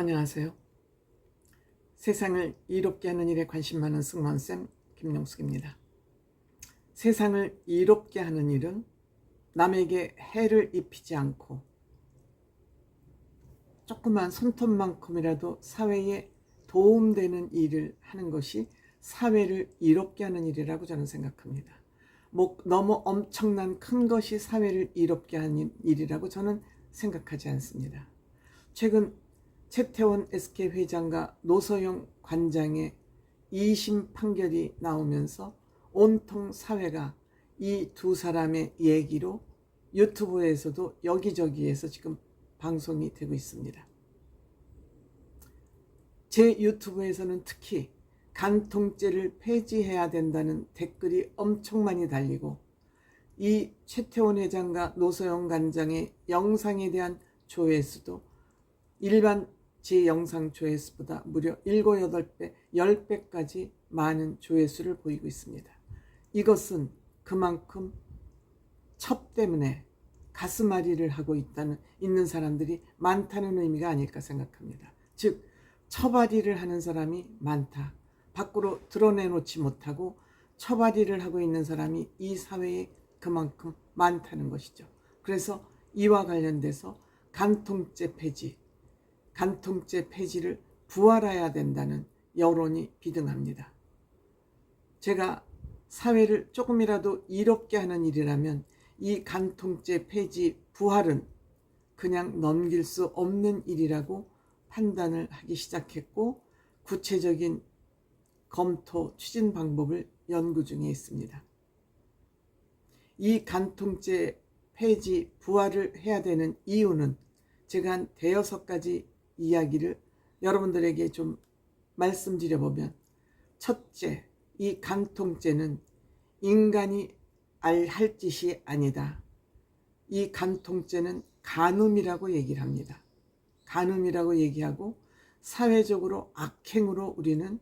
안녕하세요. 세상을 이롭게 하는 일에 관심 많은 승무원쌤 김용숙입니다. 세상을 이롭게 하는 일은 남에게 해를 입히지 않고 조그만 손톱만큼이라도 사회에 도움되는 일을 하는 것이 사회를 이롭게 하는 일이라고 저는 생각합니다. 너무 엄청난 큰 것이 사회를 이롭게 하는 일이라고 저는 생각하지 않습니다. 최근 최태원 SK 회장과 노소영 관장의 2심 판결이 나오면서 온통 사회가 이 두 사람의 얘기로 유튜브에서도 여기저기에서 지금 방송이 되고 있습니다. 제 유튜브에서는 특히 간통죄를 폐지해야 된다는 댓글이 엄청 많이 달리고, 이 최태원 회장과 노소영 관장의 영상에 대한 조회수도 일반 제 영상 조회수보다 무려 7, 8배, 10배까지 많은 조회수를 보이고 있습니다. 이것은 그만큼 첩 때문에 가슴앓이를 하고 있는 사람들이 많다는 의미가 아닐까 생각합니다. 즉, 첩앓이를 하는 사람이 많다. 밖으로 드러내놓지 못하고 첩앓이를 하고 있는 사람이 이 사회에 그만큼 많다는 것이죠. 그래서 이와 관련돼서 간통죄 폐지를 부활해야 된다는 여론이 비등합니다. 제가 사회를 조금이라도 이롭게 하는 일이라면 이 간통죄 폐지 부활은 그냥 넘길 수 없는 일이라고 판단을 하기 시작했고, 구체적인 검토, 추진 방법을 연구 중에 있습니다. 이 간통죄 폐지 부활을 해야 되는 이유는 제가 한 대여섯 가지 이야기를 여러분들에게 좀 말씀드려보면, 첫째, 이 간통죄는 인간이 할 짓이 아니다. 이 간통죄는 간음이라고 얘기를 합니다. 간음이라고 얘기하고 사회적으로 악행으로 우리는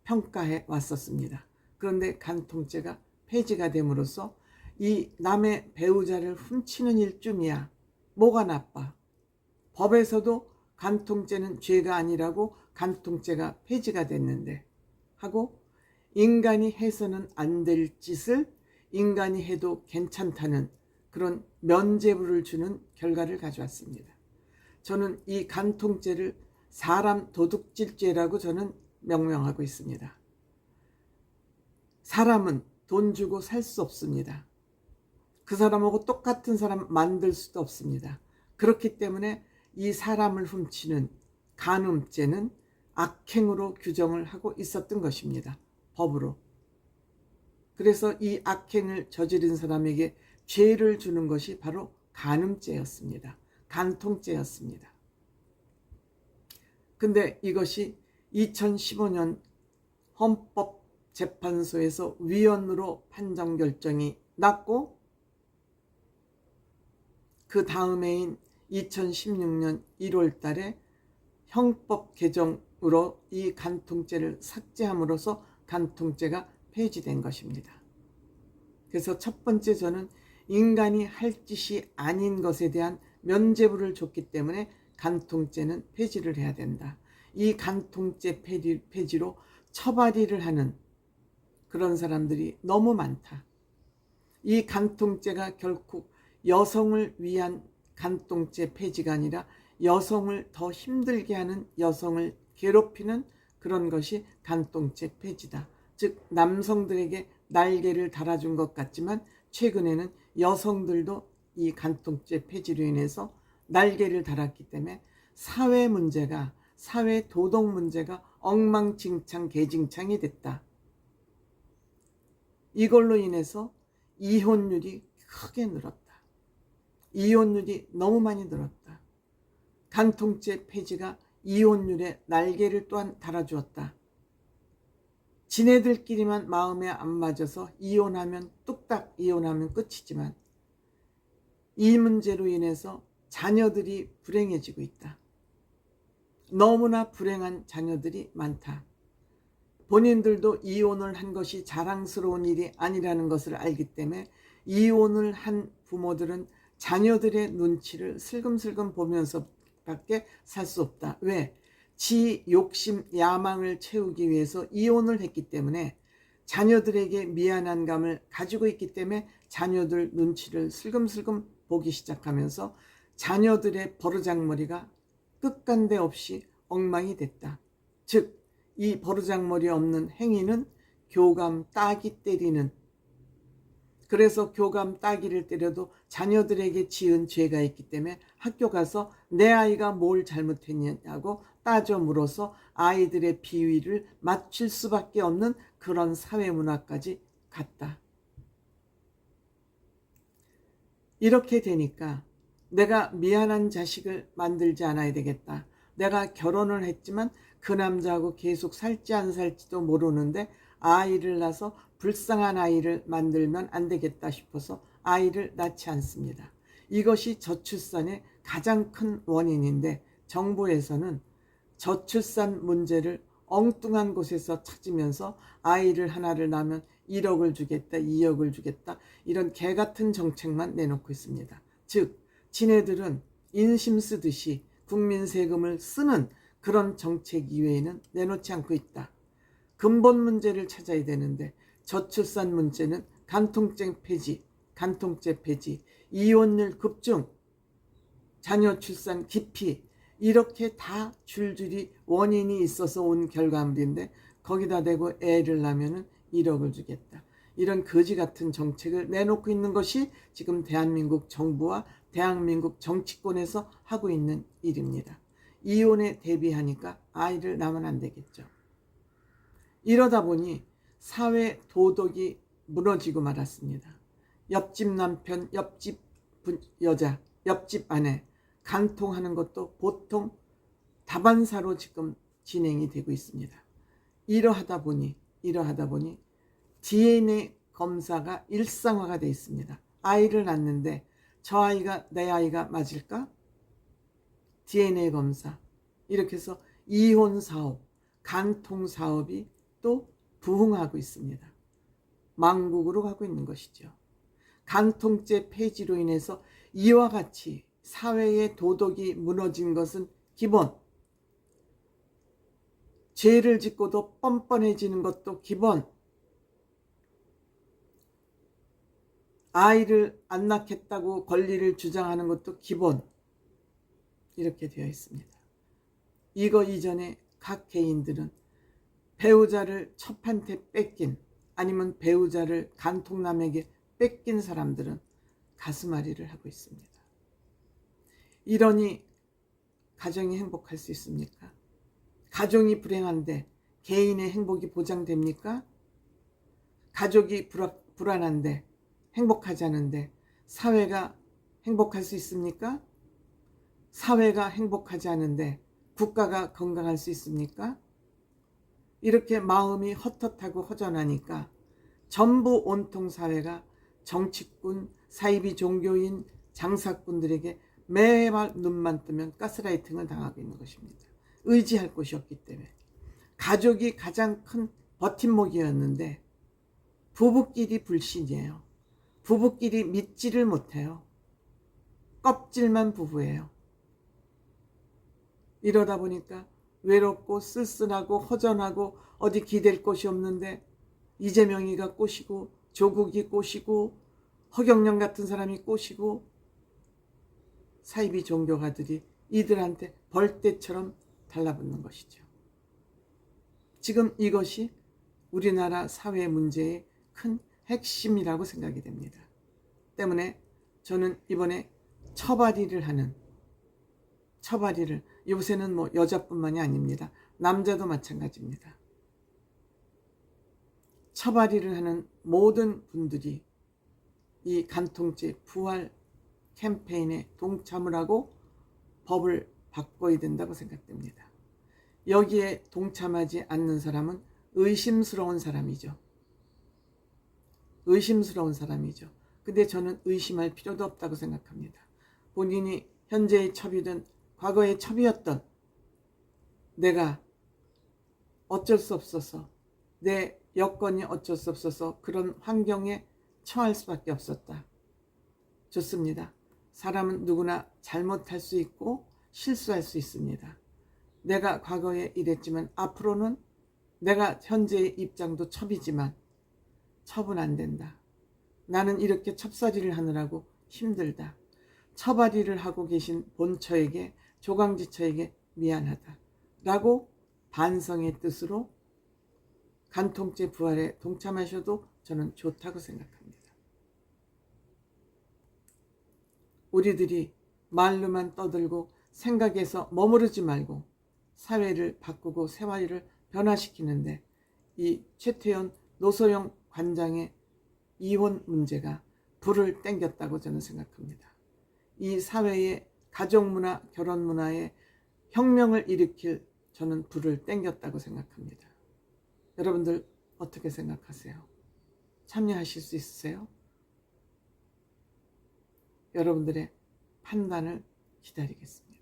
평가해 왔었습니다. 그런데 간통죄가 폐지가 됨으로써 이 남의 배우자를 훔치는 일쯤이야 뭐가 나빠? 법에서도 간통죄는 죄가 아니라고 간통죄가 폐지가 됐는데 하고, 인간이 해서는 안 될 짓을 인간이 해도 괜찮다는 그런 면죄부를 주는 결과를 가져왔습니다. 저는 이 간통죄를 사람 도둑질죄라고 저는 명명하고 있습니다. 사람은 돈 주고 살 수 없습니다. 그 사람하고 똑같은 사람 만들 수도 없습니다. 그렇기 때문에 이 사람을 훔치는 간음죄는 악행으로 규정을 하고 있었던 것입니다. 법으로. 그래서 이 악행을 저지른 사람에게 죄를 주는 것이 바로 간음죄였습니다. 간통죄였습니다. 근데 이것이 2015년 헌법재판소에서 위헌으로 판정 결정이 났고, 그 다음해인 2016년 1월 달에 형법 개정으로 이 간통죄를 삭제함으로써 간통죄가 폐지된 것입니다. 그래서 첫 번째, 저는 인간이 할 짓이 아닌 것에 대한 면죄부를 줬기 때문에 간통죄는 폐지를 해야 된다. 이 간통죄 폐지로 처벌이를 하는 그런 사람들이 너무 많다. 이 간통죄가 결코 여성을 위한 간통죄 폐지가 아니라 여성을 더 힘들게 하는, 여성을 괴롭히는 그런 것이 간통죄 폐지다. 즉, 남성들에게 날개를 달아준 것 같지만 최근에는 여성들도 이 간통죄 폐지로 인해서 날개를 달았기 때문에 사회 문제가, 사회 도덕 문제가 엉망진창 개진창이 됐다. 이걸로 인해서 이혼율이 크게 늘었다. 이혼율이 너무 많이 늘었다. 간통죄 폐지가 이혼율에 날개를 또한 달아주었다. 지네들끼리만 마음에 안 맞아서 이혼하면, 뚝딱 이혼하면 끝이지만 이 문제로 인해서 자녀들이 불행해지고 있다. 너무나 불행한 자녀들이 많다. 본인들도 이혼을 한 것이 자랑스러운 일이 아니라는 것을 알기 때문에 이혼을 한 부모들은 자녀들의 눈치를 슬금슬금 밖에 살 수 없다. 왜? 지 욕심, 야망을 채우기 위해서 이혼을 했기 때문에 자녀들에게 미안한 감을 가지고 있기 때문에 자녀들 눈치를 슬금슬금 보기 시작하면서 자녀들의 버르장머리가 끝간데 없이 엉망이 됐다. 즉, 이 버르장머리 없는 행위는 교감 따기 때리는, 그래서 교감 따기를 때려도 자녀들에게 지은 죄가 있기 때문에 학교 가서 내 아이가 뭘 잘못했냐고 따져 물어서 아이들의 비위를 맞출 수밖에 없는 그런 사회 문화까지 갔다. 이렇게 되니까 내가 미안한 자식을 만들지 않아야 되겠다. 내가 결혼을 했지만 그 남자하고 계속 살지 안 살지도 모르는데 아이를 낳아서 불쌍한 아이를 만들면 안 되겠다 싶어서 아이를 낳지 않습니다. 이것이 저출산의 가장 큰 원인인데 정부에서는 저출산 문제를 엉뚱한 곳에서 찾으면서 아이를 하나를 낳으면 1억을 주겠다, 2억을 주겠다, 이런 개같은 정책만 내놓고 있습니다. 즉, 지네들은 인심 쓰듯이 국민 세금을 쓰는 그런 정책 이외에는 내놓지 않고 있다. 근본 문제를 찾아야 되는데 저출산 문제는 간통죄 폐지, 이혼율 급증, 자녀 출산 기피, 이렇게 다 줄줄이 원인이 있어서 온 결과물인데 거기다 대고 애를 낳으면 1억을 주겠다. 이런 거지 같은 정책을 내놓고 있는 것이 지금 대한민국 정부와 대한민국 정치권에서 하고 있는 일입니다. 이혼에 대비하니까 아이를 낳으면 안 되겠죠. 이러다 보니 사회 도덕이 무너지고 말았습니다. 옆집 남편, 옆집 여자, 옆집 아내 간통하는 것도 보통 다반사로 지금 진행이 되고 있습니다. 이러하다 보니 DNA 검사가 일상화가 되어 있습니다. 아이를 낳는데 저 아이가 내 아이가 맞을까? DNA 검사. 이렇게 해서 이혼 사업, 간통 사업이 또 부흥하고 있습니다. 망국으로 가고 있는 것이죠. 간통죄 폐지로 인해서 이와 같이 사회의 도덕이 무너진 것은 기본, 죄를 짓고도 뻔뻔해지는 것도 기본, 아이를 안 낳겠다고 권리를 주장하는 것도 기본, 이렇게 되어 있습니다. 이거 이전에 각 개인들은 배우자를 첩한테 뺏긴, 아니면 배우자를 간통남에게 뺏긴 사람들은 가슴앓이를 하고 있습니다. 이러니 가정이 행복할 수 있습니까? 가정이 불행한데 개인의 행복이 보장됩니까? 가족이 불안한데 행복하지 않은데 사회가 행복할 수 있습니까? 사회가 행복하지 않은데 국가가 건강할 수 있습니까? 이렇게 마음이 헛헛하고 허전하니까 전부 온통 사회가 정치꾼, 사이비 종교인, 장사꾼들에게 매일 눈만 뜨면 가스라이팅을 당하고 있는 것입니다. 의지할 곳이 없기 때문에. 가족이 가장 큰 버팀목이었는데 부부끼리 불신이에요. 부부끼리 믿지를 못해요. 껍질만 부부예요. 이러다 보니까 외롭고 쓸쓸하고 허전하고 어디 기댈 곳이 없는데 이재명이가 꼬시고 조국이 꼬시고 허경영 같은 사람이 꼬시고 사이비 종교가들이 이들한테 벌떼처럼 달라붙는 것이죠. 지금 이것이 우리나라 사회 문제의 큰 핵심이라고 생각이 됩니다. 때문에 저는 이번에 처발이를 요새는 뭐 여자뿐만이 아닙니다. 남자도 마찬가지입니다. 처발이를 하는 모든 분들이 이 간통죄 부활 캠페인에 동참을 하고 법을 바꿔야 된다고 생각됩니다. 여기에 동참하지 않는 사람은 의심스러운 사람이죠. 근데 저는 의심할 필요도 없다고 생각합니다. 본인이 현재의 첩이든 과거의 첩이었던 내가 어쩔 수 없어서, 내 여건이 어쩔 수 없어서 그런 환경에 처할 수밖에 없었다. 좋습니다. 사람은 누구나 잘못할 수 있고 실수할 수 있습니다. 내가 과거에 이랬지만 앞으로는 내가 현재의 입장도 첩이지만 첩은 안 된다. 나는 이렇게 첩살이를 하느라고 힘들다. 첩아리를 하고 계신 본처에게, 조강지처에게 미안하다. 라고 반성의 뜻으로 간통죄 부활에 동참하셔도 저는 좋다고 생각합니다. 우리들이 말로만 떠들고 생각에서 머무르지 말고 사회를 바꾸고 생활을 변화시키는데 이 최태원 노소영 관장의 이혼 문제가 불을 땡겼다고 저는 생각합니다. 이 사회의 가족문화, 결혼문화에 혁명을 일으킬 저는 불을 땡겼다고 생각합니다. 여러분들 어떻게 생각하세요? 참여하실 수 있으세요? 여러분들의 판단을 기다리겠습니다.